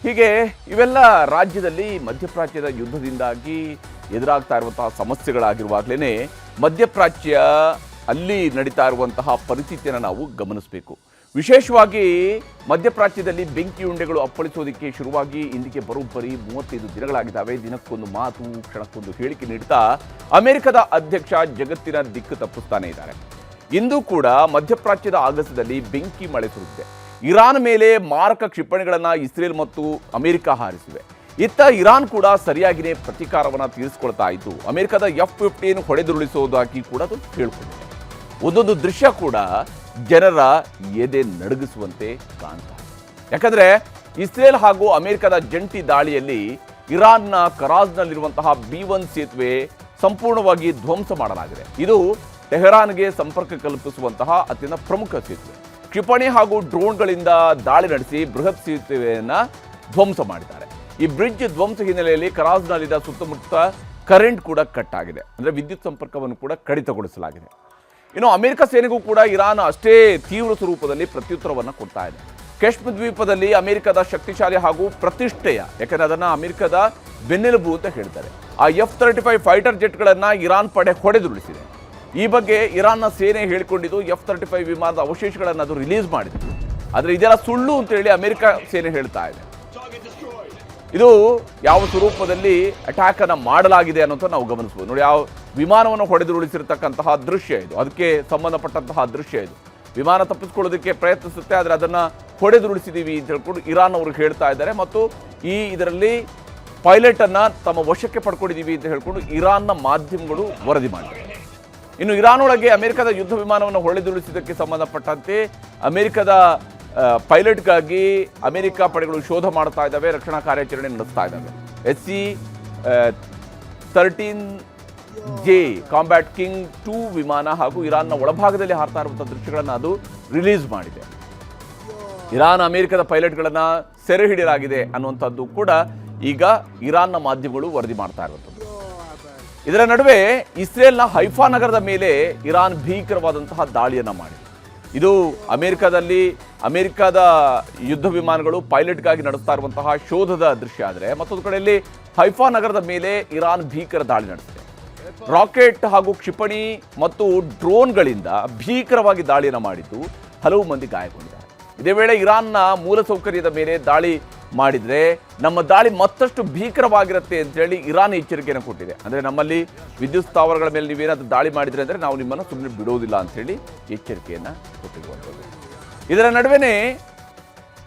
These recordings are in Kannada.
ಹೀಗೆ ಇವೆಲ್ಲ ರಾಜ್ಯದಲ್ಲಿ ಮಧ್ಯಪ್ರಾಚ್ಯದ ಯುದ್ಧದಿಂದಾಗಿ ಎದುರಾಗ್ತಾ ಇರುವಂತಹ ಸಮಸ್ಯೆಗಳಾಗಿರುವಾಗಲೇ ಮಧ್ಯಪ್ರಾಚ್ಯ ಅಲ್ಲಿ ನಡೀತಾ ಇರುವಂತಹ ಪರಿಸ್ಥಿತಿಯನ್ನು ನಾವು ಗಮನಿಸಬೇಕು. ವಿಶೇಷವಾಗಿ ಮಧ್ಯಪ್ರಾಚ್ಯದಲ್ಲಿ ಬೆಂಕಿ ಉಂಡೆಗಳು ಅಪ್ಪಳಿಸೋದಕ್ಕೆ ಶುರುವಾಗಿ ಇಂದಿಗೆ ಬರೋಬ್ಬರಿ 35 ದಿನಗಳಾಗಿದ್ದಾವೆ. ದಿನಕ್ಕೊಂದು ಮಾತು, ಕ್ಷಣಕ್ಕೊಂದು ಹೇಳಿಕೆ ನೀಡ್ತಾ ಅಮೆರಿಕದ ಅಧ್ಯಕ್ಷ ಜಗತ್ತಿನ ದಿಕ್ಕು ತಪ್ಪಿಸ್ತಾನೆ ಇದ್ದಾರೆ. ಇಂದು ಕೂಡ ಮಧ್ಯಪ್ರಾಚ್ಯದ ಆಗಸದಲ್ಲಿ ಬೆಂಕಿ ಮಳೆ ಸುರಿದಿದೆ. ಇರಾನ್ ಮೇಲೆ ಮಾರಕ ಕ್ಷಿಪಣಿಗಳನ್ನು ಇಸ್ರೇಲ್ ಮತ್ತು ಅಮೆರಿಕ ಹಾರಿಸಿವೆ. ಇತ್ತ ಇರಾನ್ ಕೂಡ ಸರಿಯಾಗಿಯೇ ಪ್ರತೀಕಾರವನ್ನು ತೀರಿಸಿಕೊಳ್ತಾ ಇದ್ದು ಅಮೆರಿಕದ F-15 ಹೊಡೆದುರುಳಿಸೋದಾಗಿ ಕೂಡ ಅದು ಹೇಳ್ಕೊಂಡಿದೆ. ಒಂದೊಂದು ದೃಶ್ಯ ಕೂಡ ಜನರ ಎದೆ ನಡುಗಿಸುವಂತೆ ಕಾಣ್ತಾರೆ. ಯಾಕಂದ್ರೆ ಇಸ್ರೇಲ್ ಹಾಗೂ ಅಮೆರಿಕದ ಜಂಟಿ ದಾಳಿಯಲ್ಲಿ ಇರಾನ್ನ ಕರಾಜ್ನಲ್ಲಿರುವಂತಹ B1 ಸೇತುವೆ ಸಂಪೂರ್ಣವಾಗಿ ಧ್ವಂಸ ಮಾಡಲಾಗಿದೆ. ಇದು ಟೆಹರಾನ್ಗೆ ಸಂಪರ್ಕ ಕಲ್ಪಿಸುವಂತಹ ಅತ್ಯಂತ ಪ್ರಮುಖ ಸೇತುವೆ. ಕ್ಷಿಪಣಿ ಹಾಗೂ ಡ್ರೋನ್ಗಳಿಂದ ದಾಳಿ ನಡೆಸಿ ಬೃಹತ್ ಸೇತುವೆಯನ್ನು ಧ್ವಂಸ ಮಾಡಿದ್ದಾರೆ. ಈ ಬ್ರಿಡ್ಜ್ ಧ್ವಂಸ ಹಿನ್ನೆಲೆಯಲ್ಲಿ ಕರಾಜ್ನಲ್ಲಿದ್ದ ಸುತ್ತಮುತ್ತ ಕರೆಂಟ್ ಕೂಡ ಕಟ್ ಆಗಿದೆ. ಅಂದರೆ ವಿದ್ಯುತ್ ಸಂಪರ್ಕವನ್ನು ಕೂಡ ಕಡಿತಗೊಳಿಸಲಾಗಿದೆ. ಇನ್ನು ಅಮೆರಿಕ ಸೇನೆಗೂ ಕೂಡ ಇರಾನ್ ಅಷ್ಟೇ ತೀವ್ರ ಸ್ವರೂಪದಲ್ಲಿ ಪ್ರತ್ಯುತ್ತರವನ್ನು ಕೊಡ್ತಾ ಇದೆ. ಕೆಶ್ಮ್ ದ್ವೀಪದಲ್ಲಿ ಅಮೆರಿಕದ ಶಕ್ತಿಶಾಲಿ ಹಾಗೂ ಪ್ರತಿಷ್ಠೆಯ, ಯಾಕಂದರೆ ಅದನ್ನು ಅಮೆರಿಕದ ಬೆನ್ನೆಲುಬು ಅಂತ ಹೇಳ್ತಾರೆ, ಆ F-35 ಫೈಟರ್ ಜೆಟ್ಗಳನ್ನು ಇರಾನ್ ಪಡೆ ಹೊಡೆದುರುಳಿಸಿದೆ. ಈ ಬಗ್ಗೆ ಇರಾನ್ನ ಸೇನೆ ಹೇಳಿಕೊಂಡಿದ್ದು F-35 ವಿಮಾನದ ಅವಶೇಷಗಳನ್ನು ಅದು ರಿಲೀಸ್ ಮಾಡಿದೆ. ಆದರೆ ಇದೆಲ್ಲ ಸುಳ್ಳು ಅಂತೇಳಿ ಅಮೆರಿಕ ಸೇನೆ ಹೇಳ್ತಾ ಇದೆ. ಇದು ಯಾವ ಸ್ವರೂಪದಲ್ಲಿ ಅಟ್ಯಾಕ್ ಅನ್ನು ಮಾಡಲಾಗಿದೆ ಅನ್ನೋಂಥ ನಾವು ಗಮನಿಸಬಹುದು. ನೋಡಿ, ಯಾವ ವಿಮಾನವನ್ನು ಹೊಡೆದುರುಳಿಸಿರ್ತಕ್ಕಂತಹ ದೃಶ್ಯ ಇದು, ಅದಕ್ಕೆ ಸಂಬಂಧಪಟ್ಟಂತಹ ದೃಶ್ಯ ಇದು. ವಿಮಾನ ತಪ್ಪಿಸ್ಕೊಳ್ಳೋದಕ್ಕೆ ಪ್ರಯತ್ನಿಸುತ್ತೆ, ಆದರೆ ಅದನ್ನು ಹೊಡೆದುರುಳಿಸಿದ್ದೀವಿ ಅಂತ ಹೇಳ್ಕೊಂಡು ಇರಾನ್ ಅವರು ಹೇಳ್ತಾ ಇದ್ದಾರೆ. ಮತ್ತು ಇದರಲ್ಲಿ ಪೈಲಟ್ ಅನ್ನ ತಮ್ಮ ವಶಕ್ಕೆ ಪಡ್ಕೊಂಡಿದ್ದೀವಿ ಅಂತ ಹೇಳ್ಕೊಂಡು ಇರಾನ್ನ ಮಾಧ್ಯಮಗಳು ವರದಿ ಮಾಡಿದ್ದಾರೆ. ಇನ್ನು ಇರಾನ್ ಒಳಗೆ ಅಮೆರಿಕದ ಯುದ್ಧ ವಿಮಾನವನ್ನು ಹೊಡೆದುರುಳಿಸಿದ್ದಕ್ಕೆ ಸಂಬಂಧಪಟ್ಟಂತೆ ಅಮೆರಿಕದ ಪೈಲಟ್ಗಾಗಿ ಅಮೆರಿಕ ಪಡೆಗಳು ಶೋಧ ಮಾಡ್ತಾ ಇದ್ದಾವೆ, ರಕ್ಷಣಾ ಕಾರ್ಯಾಚರಣೆ ನಡೆಸ್ತಾ ಇದ್ದಾವೆ. SC-13J ಕಾಂಬ್ಯಾಟ್ ಕಿಂಗ್ 2 ವಿಮಾನ ಹಾಗೂ ಇರಾನ್ನ ಒಳಭಾಗದಲ್ಲಿ ಹಾರ್ತಾ ಇರುವಂತಹ ದೃಶ್ಯಗಳನ್ನು ಅದು ರಿಲೀಸ್ ಮಾಡಿದೆ. ಇರಾನ್ ಅಮೆರಿಕದ ಪೈಲಟ್ಗಳನ್ನು ಸೆರೆ ಹಿಡಿಯಲಾಗಿದೆ ಅನ್ನುವಂಥದ್ದು ಕೂಡ ಈಗ ಇರಾನ್ನ ಮಾಧ್ಯಮಗಳು ವರದಿ ಮಾಡ್ತಾ ಇರುವಂಥದ್ದು. ಇದರ ನಡುವೆ ಇಸ್ರೇಲ್ನ ಹೈಫಾ ನಗರದ ಮೇಲೆ ಇರಾನ್ ಭೀಕರವಾದಂತಹ ದಾಳಿಯನ್ನು ಮಾಡಿದೆ. ಇದು ಅಮೆರಿಕದ ಯುದ್ಧ ವಿಮಾನಗಳು ಪೈಲಟ್ಗಾಗಿ ನಡೆಸ್ತಾ ಇರುವಂತಹ ಶೋಧದ ದೃಶ್ಯ. ಆದರೆ ಮತ್ತೊಂದು ಕಡೆಯಲ್ಲಿ ಹೈಫಾ ನಗರದ ಮೇಲೆ ಇರಾನ್ ಭೀಕರ ದಾಳಿ ನಡೆಸಿದೆ. ರಾಕೆಟ್ ಹಾಗೂ ಕ್ಷಿಪಣಿ ಮತ್ತು ಡ್ರೋನ್ಗಳಿಂದ ಭೀಕರವಾಗಿ ದಾಳಿಯನ್ನು ಮಾಡಿದ್ದು ಹಲವು ಮಂದಿ ಗಾಯಗೊಂಡಿದ್ದಾರೆ. ಇದೇ ವೇಳೆ ಇರಾನ್ನ ಮೂಲಸೌಕರ್ಯದ ಮೇಲೆ ದಾಳಿ ಮಾಡಿದರೆ ನಮ್ಮ ದಾಳಿ ಮತ್ತಷ್ಟು ಭೀಕರವಾಗಿರುತ್ತೆ ಅಂತೇಳಿ ಇರಾನ್ ಎಚ್ಚರಿಕೆಯನ್ನು ಕೊಟ್ಟಿದೆ. ಅಂದರೆ ನಮ್ಮಲ್ಲಿ ವಿದ್ಯುತ್ ಸ್ಥಾವರಗಳ ಮೇಲೆ ನೀವೇನಾದರೂ ದಾಳಿ ಮಾಡಿದರೆ ಅಂದರೆ ನಾವು ನಿಮ್ಮನ್ನು ಸುಮ್ಮನೆ ಬಿಡೋದಿಲ್ಲ ಅಂತೇಳಿ ಎಚ್ಚರಿಕೆಯನ್ನು ಕೊಟ್ಟಿರುವಂಥದ್ದು. ಇದರ ನಡುವೆ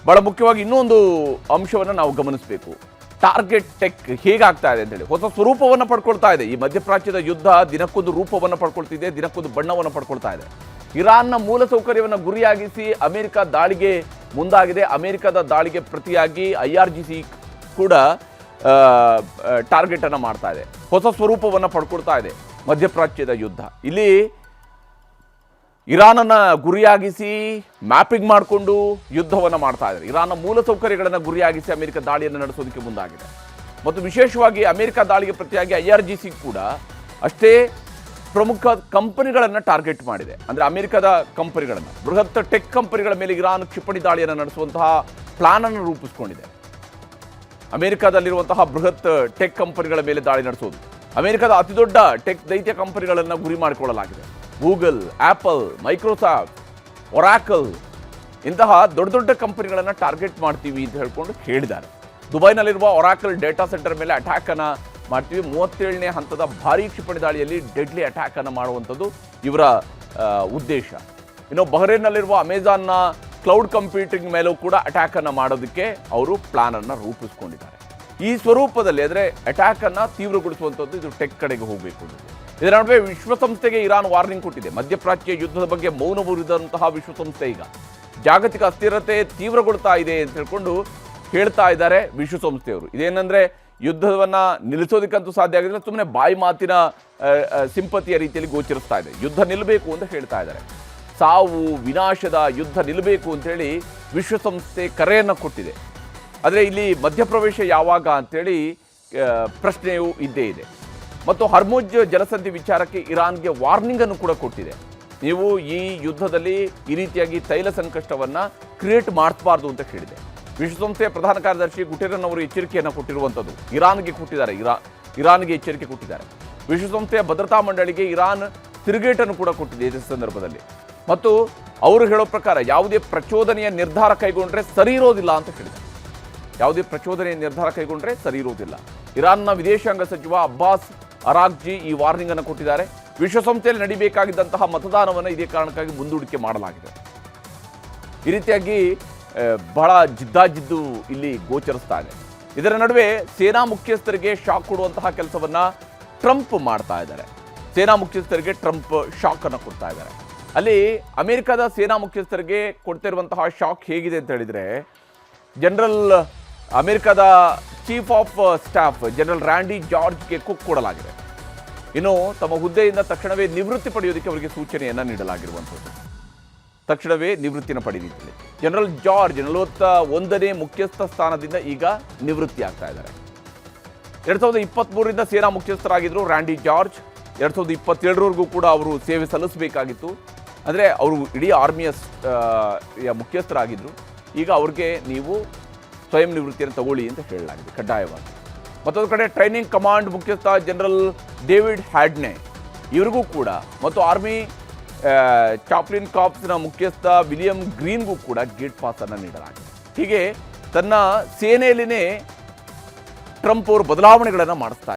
ಬಹಳ ಮುಖ್ಯವಾಗಿ ಇನ್ನೊಂದು ಅಂಶವನ್ನು ನಾವು ಗಮನಿಸಬೇಕು. ಟಾರ್ಗೆಟ್ ಟೆಕ್ ಹೇಗಾಗ್ತಾ ಇದೆ ಅಂತೇಳಿ ಹೊಸ ಸ್ವರೂಪವನ್ನು ಪಡ್ಕೊಳ್ತಾ ಇದೆ. ಈ ಮಧ್ಯಪ್ರಾಚ್ಯದ ಯುದ್ಧ ದಿನಕ್ಕೊಂದು ರೂಪವನ್ನು ಪಡ್ಕೊಳ್ತಿದೆ, ದಿನಕ್ಕೊಂದು ಬಣ್ಣವನ್ನು ಪಡ್ಕೊಳ್ತಾ ಇದೆ. ಇರಾನ್ನ ಮೂಲಸೌಕರ್ಯವನ್ನು ಗುರಿಯಾಗಿಸಿ ಅಮೆರಿಕ ದಾಳಿಗೆ ಮುಂದಾಗಿದೆ. ಅಮೆರಿಕದ ದಾಳಿಗೆ ಪ್ರತಿಯಾಗಿ IRGC ಕೂಡ ಟಾರ್ಗೆಟ್ ಅನ್ನು ಮಾಡ್ತಾ ಇದೆ. ಹೊಸ ಸ್ವರೂಪವನ್ನು ಪಡ್ಕೊಳ್ತಾ ಇದೆ ಮಧ್ಯಪ್ರಾಚ್ಯದ ಯುದ್ಧ. ಇಲ್ಲಿ ಇರಾನನ್ನ ಗುರಿಯಾಗಿಸಿ ಮ್ಯಾಪಿಂಗ್ ಮಾಡಿಕೊಂಡು ಯುದ್ಧವನ್ನು ಮಾಡ್ತಾ ಇದ್ದಾರೆ. ಇರಾನ್ನ ಮೂಲಸೌಕರ್ಯಗಳನ್ನು ಗುರಿಯಾಗಿಸಿ ಅಮೆರಿಕ ದಾಳಿಯನ್ನು ನಡೆಸೋದಕ್ಕೆ ಮುಂದಾಗಿದೆ. ಮತ್ತು ವಿಶೇಷವಾಗಿ ಅಮೆರಿಕ ದಾಳಿಗೆ ಪ್ರತಿಯಾಗಿ IRGC ಕೂಡ ಅಷ್ಟೇ ಪ್ರಮುಖ ಕಂಪನಿಗಳನ್ನು ಟಾರ್ಗೆಟ್ ಮಾಡಿದೆ. ಅಂದರೆ ಅಮೆರಿಕದ ಕಂಪನಿಗಳನ್ನು, ಬೃಹತ್ ಟೆಕ್ ಕಂಪನಿಗಳ ಮೇಲೆ ಇರಾನ್ ಕ್ಷಿಪಣಿ ದಾಳಿಯನ್ನು ನಡೆಸುವಂತಹ ಪ್ಲಾನ್ ಅನ್ನು ರೂಪಿಸಿಕೊಂಡಿದೆ. ಅಮೆರಿಕದಲ್ಲಿರುವಂತಹ ಬೃಹತ್ ಟೆಕ್ ಕಂಪನಿಗಳ ಮೇಲೆ ದಾಳಿ ನಡೆಸೋದು, ಅಮೆರಿಕದ ಅತಿದೊಡ್ಡ ಟೆಕ್ ದೈತ್ಯ ಕಂಪನಿಗಳನ್ನು ಗುರಿ ಮಾಡಿಕೊಳ್ಳಲಾಗಿದೆ. ಗೂಗಲ್, ಆಪಲ್, ಮೈಕ್ರೋಸಾಫ್ಟ್, ಒರಾಕಲ್ ಇಂತಹ ದೊಡ್ಡ ದೊಡ್ಡ ಕಂಪನಿಗಳನ್ನು ಟಾರ್ಗೆಟ್ ಮಾಡ್ತೀವಿ ಅಂತ ಹೇಳ್ಕೊಂಡು ಹೇಳಿದ್ದಾರೆ. ದುಬೈನಲ್ಲಿರುವ ಒರಾಕಲ್ ಡೇಟಾ ಸೆಂಟರ್ ಮೇಲೆ ಅಟ್ಯಾಕ್ ಅನ್ನು ಮಾಡ್ತೀವಿ. 37ನೇ ಹಂತದ ಭಾರೀ ಕ್ಷಿಪಣಿ ದಾಳಿಯಲ್ಲಿ ಡೆಡ್ಲಿ ಅಟ್ಯಾಕ್ ಅನ್ನು ಮಾಡುವಂಥದ್ದು ಇವರ ಉದ್ದೇಶ. ಇನ್ನು ಬಹ್ರೇನ್ನಲ್ಲಿರುವ ಅಮೆಜಾನ್ನ ಕ್ಲೌಡ್ ಕಂಪ್ಯೂಟಿಂಗ್ ಮೇಲೂ ಕೂಡ ಅಟ್ಯಾಕ್ ಅನ್ನು ಮಾಡೋದಕ್ಕೆ ಅವರು ಪ್ಲಾನ್ ಅನ್ನು ರೂಪಿಸ್ಕೊಂಡಿದ್ದಾರೆ. ಈ ಸ್ವರೂಪದಲ್ಲಿ ಅಂದರೆ ಅಟ್ಯಾಕ್ ಅನ್ನು ತೀವ್ರಗೊಳಿಸುವಂಥದ್ದು ಇದು ಟೆಕ್ ಕಡೆಗೆ ಹೋಗಬೇಕು. ಇದರ ನಡುವೆ ವಿಶ್ವಸಂಸ್ಥೆಗೆ ಇರಾನ್ ವಾರ್ನಿಂಗ್ ಕೊಟ್ಟಿದೆ. ಮಧ್ಯಪ್ರಾಚ್ಯ ಯುದ್ಧದ ಬಗ್ಗೆ ಮೌನ ಮುರಿದಂತಹ ವಿಶ್ವಸಂಸ್ಥೆ ಈಗ ಜಾಗತಿಕ ಅಸ್ಥಿರತೆ ತೀವ್ರಗೊಳ್ತಾ ಇದೆ ಅಂತ ಹೇಳ್ಕೊಂಡು ಹೇಳ್ತಾ ಇದ್ದಾರೆ ವಿಶ್ವಸಂಸ್ಥೆಯವರು. ಇದೇನೆಂದರೆ ಯುದ್ಧವನ್ನು ನಿಲ್ಲಿಸೋದಕ್ಕಂತೂ ಸಾಧ್ಯ ಆಗಿದ್ರೆ ಸುಮ್ಮನೆ ಬಾಯಿ ಮಾತಿನ ಸಿಂಪತಿಯ ರೀತಿಯಲ್ಲಿ ಗೋಚರಿಸ್ತಾ ಇದೆ. ಯುದ್ಧ ನಿಲ್ಲಬೇಕು ಅಂತ ಹೇಳ್ತಾ ಇದ್ದಾರೆ. ಸಾವು ವಿನಾಶದ ಯುದ್ಧ ನಿಲ್ಲಬೇಕು ಅಂತೇಳಿ ವಿಶ್ವಸಂಸ್ಥೆ ಕರೆಯನ್ನು ಕೊಟ್ಟಿದೆ. ಆದರೆ ಇಲ್ಲಿ ಮಧ್ಯಪ್ರವೇಶ ಯಾವಾಗ ಅಂಥೇಳಿ ಪ್ರಶ್ನೆಯೂ ಇದ್ದೇ ಇದೆ. ಮತ್ತು ಹರ್ಮುಜ್ ಜಲಸಂಧಿ ವಿಚಾರಕ್ಕೆ ಇರಾನ್ಗೆ ವಾರ್ನಿಂಗನ್ನು ಕೂಡ ಕೊಟ್ಟಿದೆ. ನೀವು ಈ ಯುದ್ಧದಲ್ಲಿ ಈ ರೀತಿಯಾಗಿ ತೈಲ ಸಂಕಷ್ಟವನ್ನು ಕ್ರಿಯೇಟ್ ಮಾಡಬಾರ್ದು ಅಂತ ಹೇಳಿದೆ. ವಿಶ್ವಸಂಸ್ಥೆಯ ಪ್ರಧಾನ ಕಾರ್ಯದರ್ಶಿ ಗುಟೆರಸ್ ಅವರು ಎಚ್ಚರಿಕೆಯನ್ನು ಕೊಟ್ಟಿರುವಂಥದ್ದು ಇರಾನ್ಗೆ ಕೊಟ್ಟಿದ್ದಾರೆ. ಇರಾನ್ಗೆ ಎಚ್ಚರಿಕೆ ಕೊಟ್ಟಿದ್ದಾರೆ. ವಿಶ್ವಸಂಸ್ಥೆಯ ಭದ್ರತಾ ಮಂಡಳಿಗೆ ಇರಾನ್ ತಿರುಗೇಟನ್ನು ಕೂಡ ಕೊಟ್ಟಿದೆ ಇದೇ ಸಂದರ್ಭದಲ್ಲಿ. ಮತ್ತು ಅವರು ಹೇಳೋ ಪ್ರಕಾರ ಯಾವುದೇ ಪ್ರಚೋದನೆಯ ನಿರ್ಧಾರ ಕೈಗೊಂಡ್ರೆ ಸರಿ ಇರೋದಿಲ್ಲ ಅಂತ ಹೇಳಿದ್ದಾರೆ. ಯಾವುದೇ ಪ್ರಚೋದನೆಯ ನಿರ್ಧಾರ ಕೈಗೊಂಡ್ರೆ ಸರಿ ಇರೋದಿಲ್ಲ. ಇರಾನ್ನ ವಿದೇಶಾಂಗ ಸಚಿವ ಅಬ್ಬಾಸ್ ಅರಾಗ್ಜಿ ಈ ವಾರ್ನಿಂಗ್ ಅನ್ನು ಕೊಟ್ಟಿದ್ದಾರೆ. ವಿಶ್ವಸಂಸ್ಥೆಯಲ್ಲಿ ನಡೀಬೇಕಾಗಿದ್ದಂತಹ ಮತದಾನವನ್ನು ಇದೇ ಕಾರಣಕ್ಕಾಗಿ ಮುಂದೂಡಿಕೆ ಮಾಡಲಾಗಿದೆ. ಈ ರೀತಿಯಾಗಿ ಬಹಳ ಜಿದ್ದಾಜಿದ್ದು ಇಲ್ಲಿ ಗೋಚರಿಸ್ತಾ ಇದೆ. ಇದರ ನಡುವೆ ಸೇನಾ ಮುಖ್ಯಸ್ಥರಿಗೆ ಶಾಕ್ ಕೊಡುವಂತಹ ಕೆಲಸವನ್ನ ಟ್ರಂಪ್ ಮಾಡ್ತಾ ಇದ್ದಾರೆ. ಸೇನಾ ಮುಖ್ಯಸ್ಥರಿಗೆ ಟ್ರಂಪ್ ಶಾಕ್ ಅನ್ನು ಕೊಡ್ತಾ ಇದ್ದಾರೆ. ಅಲ್ಲಿ ಅಮೆರಿಕದ ಸೇನಾ ಮುಖ್ಯಸ್ಥರಿಗೆ ಕೊಡ್ತಿರುವಂತಹ ಶಾಕ್ ಹೇಗಿದೆ ಅಂತ ಹೇಳಿದ್ರೆ, ಅಮೆರಿಕದ chief of staff general Randy ಜಾರ್ಜ್ಗೆ ಕುಕ್ ಕೊಡಲಾಗಿದೆ. ಇನ್ನು ತಮ್ಮ ಹುದ್ದೆಯಿಂದ ತಕ್ಷಣವೇ ನಿವೃತ್ತಿ ಪಡೆಯೋದಕ್ಕೆ ಅವರಿಗೆ ಸೂಚನೆಯನ್ನು ನೀಡಲಾಗಿರುವಂಥದ್ದು. ತಕ್ಷಣವೇ ನಿವೃತ್ತಿನ ಪಡೆದಿದ್ದಾರೆ. ಜನರಲ್ ಜಾರ್ಜ್ 41ನೇ ಮುಖ್ಯಸ್ಥ ಸ್ಥಾನದಿಂದ ಈಗ ನಿವೃತ್ತಿ ಆಗ್ತಾ ಇದ್ದಾರೆ. 2023ರಿಂದ ಸೇನಾ ಮುಖ್ಯಸ್ಥರಾಗಿದ್ದರು ರ್ಯಾಂಡಿ ಜಾರ್ಜ್. 2027ರವರೆಗೂ ಕೂಡ ಅವರು ಸೇವೆ ಸಲ್ಲಿಸಬೇಕಾಗಿತ್ತು. ಅಂದರೆ ಅವರು ಇಡೀ ಆರ್ಮಿಯ ಮುಖ್ಯಸ್ಥರಾಗಿದ್ದರು. ಈಗ ಅವ್ರಿಗೆ ನೀವು ಸ್ವಯಂ ನಿವೃತ್ತಿಯನ್ನು ತಗೊಳ್ಳಿ ಅಂತ ಹೇಳಲಾಗಿದೆ ಕಡ್ಡಾಯವಾಗಿ. ಮತ್ತೊಂದು ಕಡೆ ಟ್ರೈನಿಂಗ್ ಕಮಾಂಡ್ ಮುಖ್ಯಸ್ಥ ಜನರಲ್ ಡೇವಿಡ್ ಹ್ಯಾಡ್ನೆ ಇವರಿಗೂ ಕೂಡ, ಮತ್ತು ಆರ್ಮಿ ಚಾಪ್ಲಿನ್ ಕಾರ್ಪ್ಸ್ನ ಮುಖ್ಯಸ್ಥ ವಿಲಿಯಂ ಗ್ರೀನ್ಗೂ ಕೂಡ ಗೇಟ್ ಪಾಸ್ ಅನ್ನು ನೀಡಲಾಗಿದೆ. ಹೀಗೆ ತನ್ನ ಸೇನೆಯಲ್ಲಿನೇ ಟ್ರಂಪ್ ಅವರು ಬದಲಾವಣೆಗಳನ್ನು ಮಾಡಿಸ್ತಾ